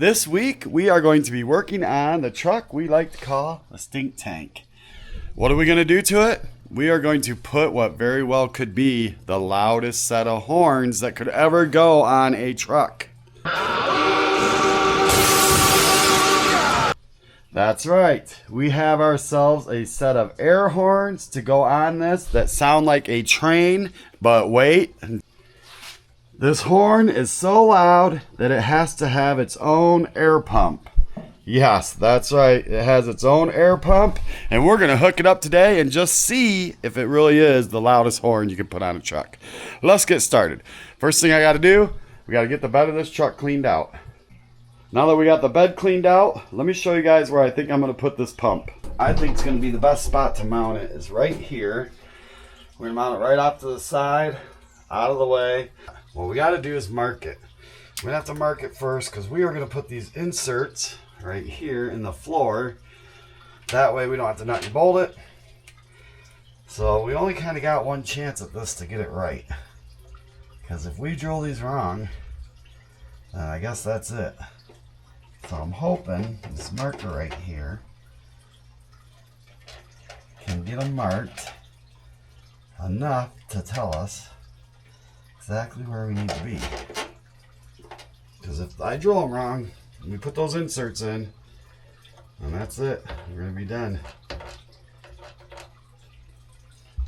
This week we are going to be working on the truck we like to call a stink tank. What are we going to do to it? We are going to put what very well could be the loudest set of horns that could ever go on a truck. That's right. We have ourselves a set of air horns to go on this that sound like a train, but wait. This horn is so loud that it has to have its own air pump. Yes, that's right. It has its own air pump, and we're going to hook it up today and just see if it really is the loudest horn you can put on a truck. Let's get started. First thing I got to do, we got to get the bed of this truck cleaned out. Now that we got the bed cleaned out, let me show you guys where I think I'm going to put this pump. I think it's going to be the best spot to mount it is right here. We're going to mount it right off to the side, out of the way. What we got to do is mark it. We're going to have to mark it first because we are going to put these inserts right here in the floor. That way we don't have to nut and bolt it. So we only kind of got one chance at this to get it right. Because if we drill these wrong, then I guess that's it. So I'm hoping this marker right here can get them marked enough to tell us exactly where we need to be. Because if I drill them wrong and we put those inserts in, and that's it, we're going to be done.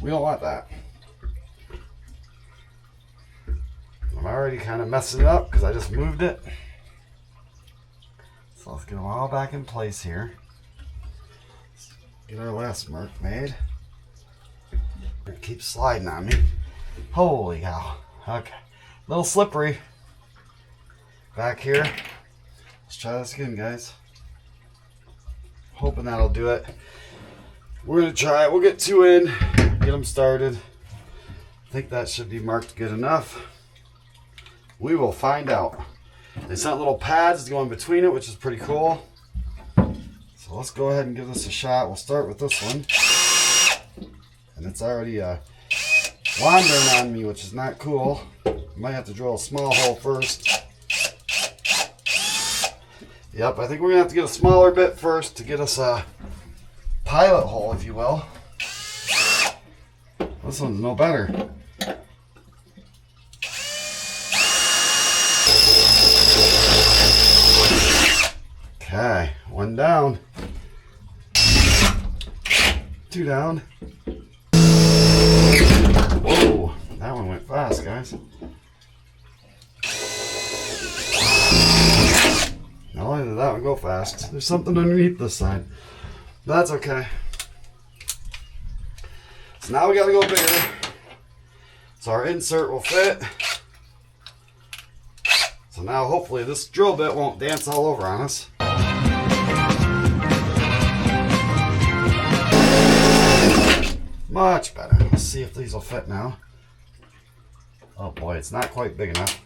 We don't want that. I'm already kind of messing it up because I just moved it. So let's get them all back in place here. Let's get our last mark made. It keeps sliding on me. Holy cow. Okay. A little slippery. Back here. Let's try this again, guys. Hoping that'll do it. We're going to try it. We'll get two in. Get them started. I think that should be marked good enough. We will find out. They sent little pads to go in between it, which is pretty cool. So let's go ahead and give this a shot. We'll start with this one. And it's already wandering on me, which is not cool. Might have to drill a small hole first. Yep, I think we're going to have to get a smaller bit first to get us a pilot hole, if you will. This one's no better. Okay, one down. Two down. Whoa, that one went fast, guys. Not only did that one go fast, there's something underneath this side. But that's okay. So now we gotta go bigger. So our insert will fit. So now hopefully this drill bit won't dance all over on us. Much better. Let's see if these will fit now. Oh boy, it's not quite big enough.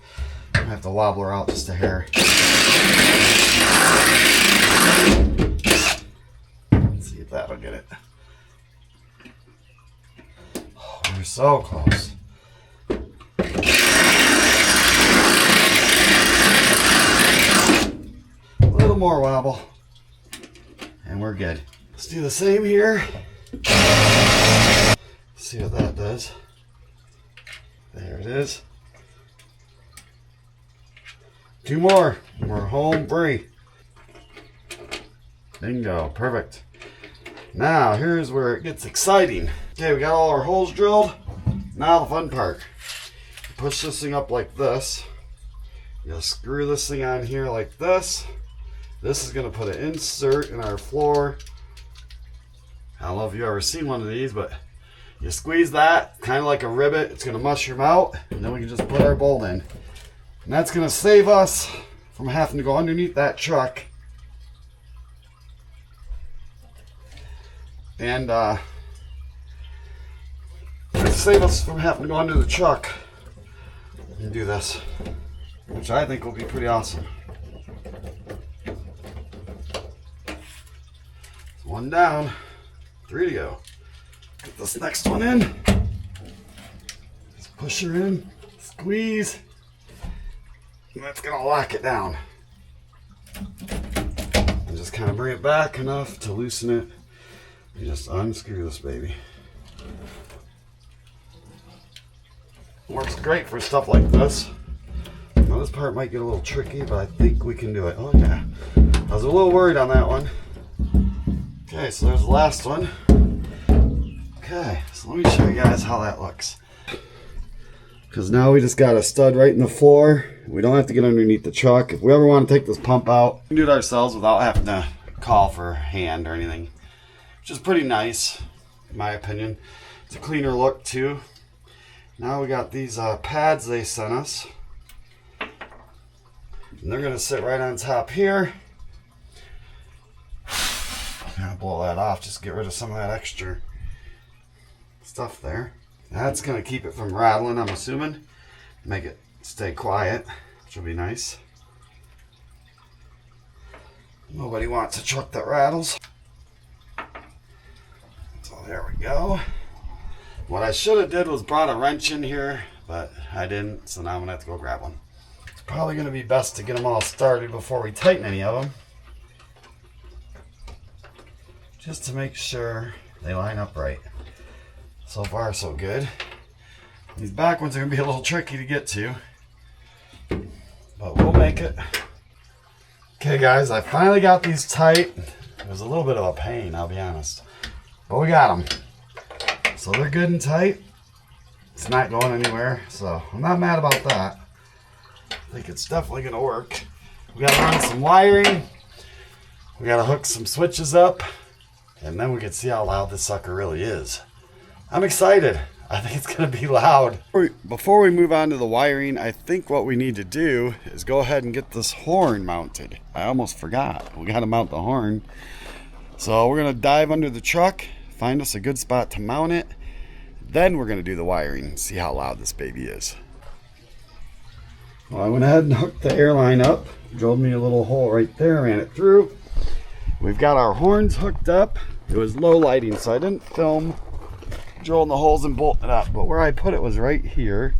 I'm gonna have to wobble her out just a hair. Let's see if that'll get it. Oh, we're so close. A little more wobble. And we're good. Let's do the same here. See what that does. There it is. Two more. We're home free. Bingo. Perfect. Now, here's where it gets exciting. Okay, we got all our holes drilled. Now the fun part. Push this thing up like this. You'll screw this thing on here like this. This is going to put an insert in our floor. I don't know if you've ever seen one of these, but you squeeze that, kind of like a rivet. It's going to mushroom out, and then we can just put our bolt in. And that's going to save us from having to go underneath that truck. And save us from having to go under the truck and do this, which I think will be pretty awesome. So one down, three to go. Get this next one in. Just push her in, squeeze, and that's gonna lock it down. just kind of bring it back enough to loosen it. You just unscrew this baby. Works great for stuff like this. Now this part might get a little tricky, but I think we can do it. Oh yeah, I was a little worried on that one. Okay, so there's the last one. Okay, so let me show you guys how that looks. Because now we just got a stud right in the floor. We don't have to get underneath the truck. If we ever want to take this pump out, we can do it ourselves without having to call for a hand or anything. Which is pretty nice, in my opinion. It's a cleaner look too. Now we got these pads they sent us. And they're gonna sit right on top here. I'm gonna blow that off, just get rid of some of that extra stuff there. That's gonna keep it from rattling, I'm assuming. Make it stay quiet, which will be nice. Nobody wants a truck that rattles. So there we go. What I should have did was brought a wrench in here, but I didn't, so now I'm gonna have to go grab one. It's probably gonna be best to get them all started before we tighten any of them. Just to make sure they line up right. So far, so good. These back ones are gonna be a little tricky to get to, but we'll make it. Okay guys, I finally got these tight. It was a little bit of a pain, I'll be honest, but we got them. So they're good and tight. It's not going anywhere, so I'm not mad about that. I think it's definitely gonna work. We gotta run some wiring. We gotta hook some switches up, and then we can see how loud this sucker really is. I'm excited. I think it's gonna be loud. Before we move on to the wiring, I think what we need to do is go ahead and get this horn mounted. I almost forgot. We gotta mount the horn. So we're gonna dive under the truck, find us a good spot to mount it. Then we're gonna do the wiring, see how loud this baby is. Well, I went ahead and hooked the air line up, drilled me a little hole right there, ran it through. We've got our horns hooked up. It was low lighting, so I didn't film drilling the holes and bolting it up, but where I put it was right here.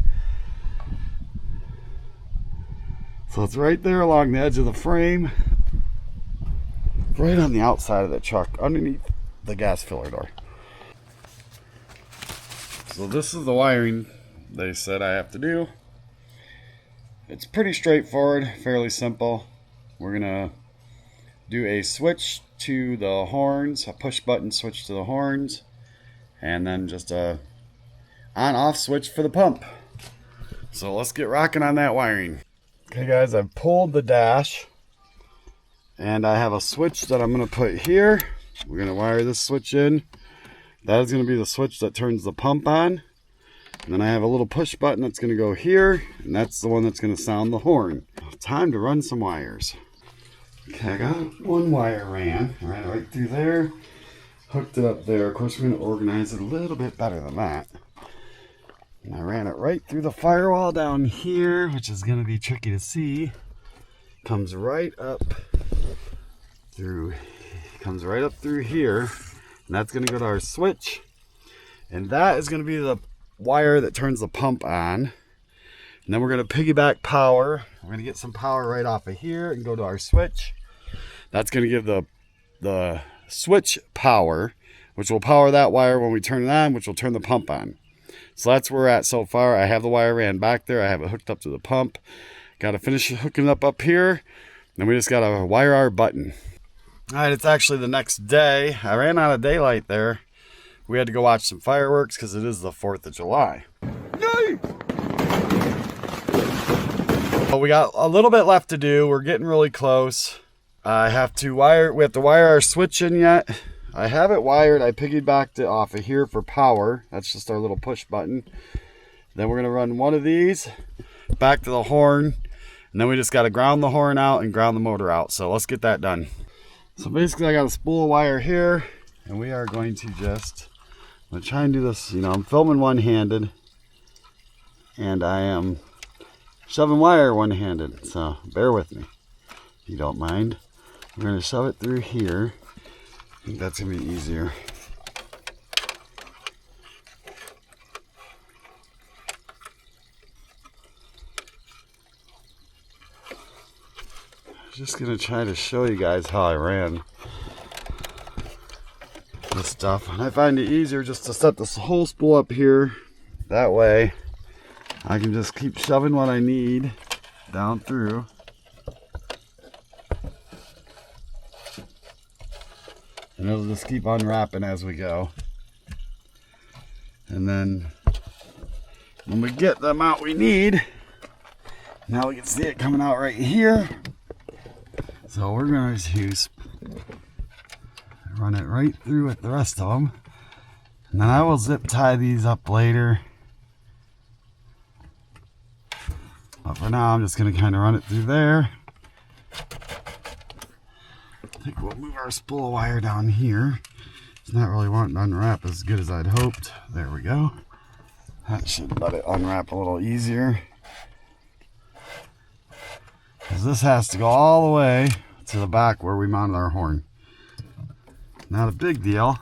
So it's right there along the edge of the frame, right on the outside of the truck, underneath the gas filler door. So this is the wiring they said I have to do. It's pretty straightforward, fairly simple. We're gonna do a switch to the horns, a push button switch to the horns, and then just a on-off switch for the pump. So let's get rocking on that wiring. Okay guys, I've pulled the dash and I have a switch that I'm gonna put here. We're gonna wire this switch in. That is gonna be the switch that turns the pump on. And then I have a little push button that's gonna go here, and that's the one that's gonna sound the horn. Time to run some wires. Okay, I got one wire ran it right through there, hooked it up there. Of course, we're gonna organize it a little bit better than that. And I ran it right through the firewall down here, which is gonna be tricky to see. Comes right up through here, and that's gonna go to our switch. And that is gonna be the wire that turns the pump on. And then we're gonna piggyback power. We're gonna get some power right off of here and go to our switch. That's gonna give the switch power, which will power that wire when we turn it on, which will turn the pump on. So that's where we're at so far. I have the wire ran back there. I have it hooked up to the pump. Got to finish hooking it up here. Then we just got to wire our button. All right, it's actually the next day. I ran out of daylight there. We had to go watch some fireworks because it is the 4th of July. Yay! Well, we got a little bit left to do. We're getting really close. We have to wire our switch in yet. I have it wired. I piggybacked it off of here for power. That's just our little push button. Then we're gonna run one of these back to the horn, and then we just got to ground the horn out and ground the motor out. So let's get that done. So basically I got a spool of wire here, and we are going to just, I'm gonna try and do this, I'm filming one-handed, and I am shoving wire one-handed, so bear with me if you don't mind. We're gonna shove it through here. I think that's gonna be easier. Just gonna try to show you guys how I ran this stuff. And I find it easier just to set this whole spool up here. That way I can just keep shoving what I need down through. And it'll just keep unwrapping as we go. And then when we get the amount we need, now we can see it coming out right here. So we're going to run it right through with the rest of them. And then I will zip tie these up later. But for now, I'm just going to kind of run it through there. I think we'll move our spool wire down here. It's not really wanting to unwrap as good as I'd hoped. There we go. That should let it unwrap a little easier. Because this has to go all the way to the back where we mounted our horn. Not a big deal.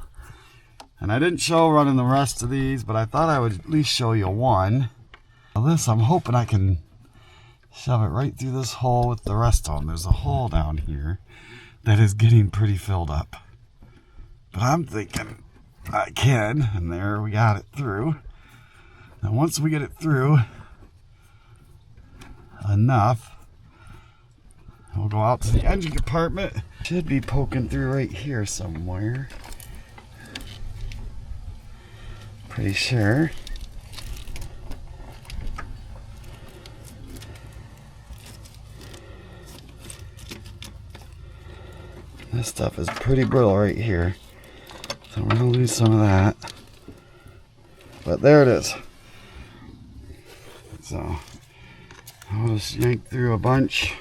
And I didn't show running the rest of these, but I thought I would at least show you one. Now this, I'm hoping I can shove it right through this hole with the rest of them. There's a hole down here that is getting pretty filled up. But I'm thinking I can, and there we got it through. And once we get it through enough, we'll go out to the engine compartment. Should be poking through right here somewhere. Pretty sure. This stuff is pretty brittle right here. So we're gonna lose some of that. But there it is. So I'll just yank through a bunch.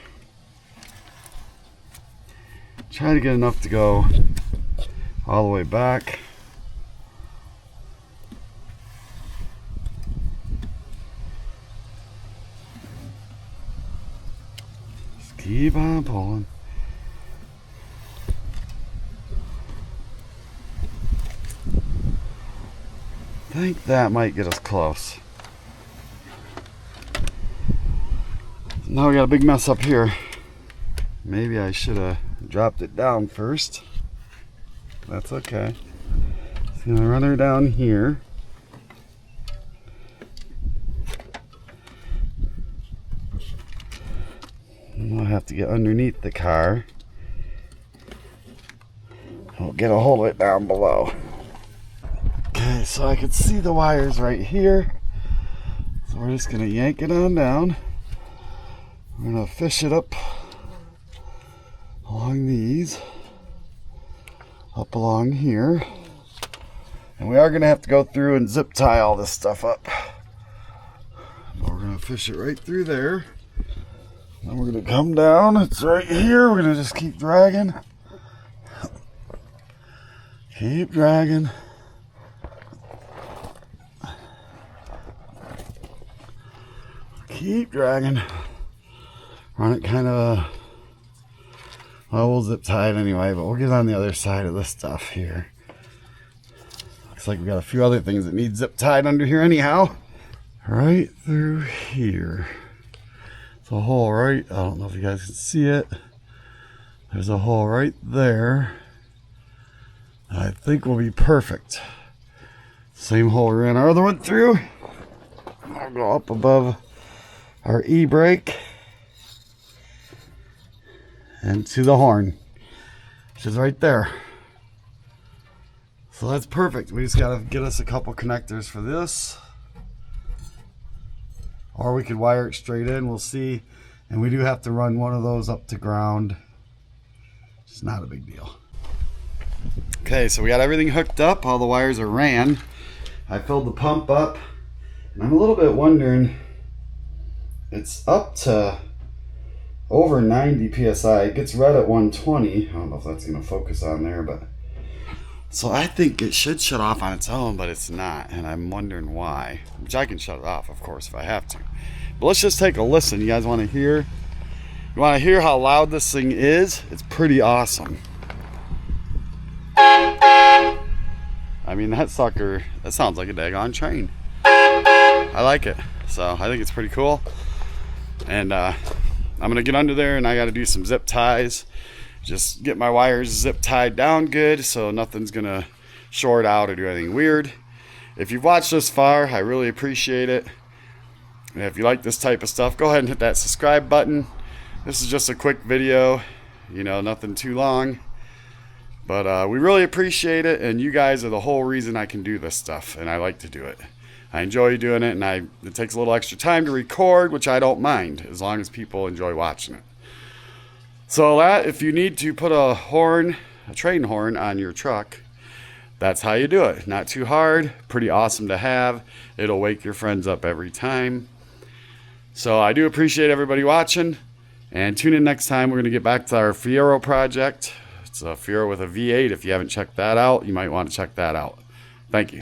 Try to get enough to go all the way back. Just keep on pulling. I think that might get us close. Now we got a big mess up here. Maybe I should have dropped it down first. That's okay. Just gonna run her down here. And we'll have to get underneath the car. We'll get a hold of it down below. Okay, so I can see the wires right here. So we're just gonna yank it on down. We're gonna fish it up along these, up along here. And we are gonna have to go through and zip tie all this stuff up. But we're gonna fish it right through there. Then we're gonna come down, it's right here. We're gonna just keep dragging. Keep dragging. Keep dragging. Run it kind of, well, we'll zip tie it anyway, but we'll get on the other side of this stuff here. Looks like we got a few other things that need zip tied under here anyhow. Right through here. It's a hole right, I don't know if you guys can see it. There's a hole right there. I think will be perfect. Same hole we ran our other one through. I'll go up above our e-brake and to the horn, which is right there. So that's perfect. We just gotta get us a couple connectors for this, or we could wire it straight in, we'll see. And we do have to run one of those up to ground. It's not a big deal. Okay, so we got everything hooked up, all the wires are ran. I filled the pump up, and I'm a little bit wondering, it's up to over 90 psi. It gets read at 120. I don't know if that's going to focus on there, but so I think it should shut off on its own, but it's not, and I'm wondering why. Which I can shut it off, of course, if I have to. But let's just take a listen. You guys want to hear? You want to hear how loud this thing is? It's pretty awesome. I mean, that sucker, that sounds like a daggone train. I like it. So I think it's pretty cool. And I I'm gonna get under there and I gotta do some zip ties. Just get my wires zip tied down good so nothing's gonna short out or do anything weird. If you've watched this far, I really appreciate it. And if you like this type of stuff, go ahead and hit that subscribe button. This is just a quick video, you know, nothing too long. But we really appreciate it, and you guys are the whole reason I can do this stuff, and I like to do it. I enjoy doing it, and it takes a little extra time to record, which I don't mind, as long as people enjoy watching it. So that, if you need to put a horn, a train horn on your truck, that's how you do it. Not too hard, pretty awesome to have. It'll wake your friends up every time. So I do appreciate everybody watching, and tune in next time. We're going to get back to our Fiero project. It's a Fiero with a V8. If you haven't checked that out, you might want to check that out. Thank you.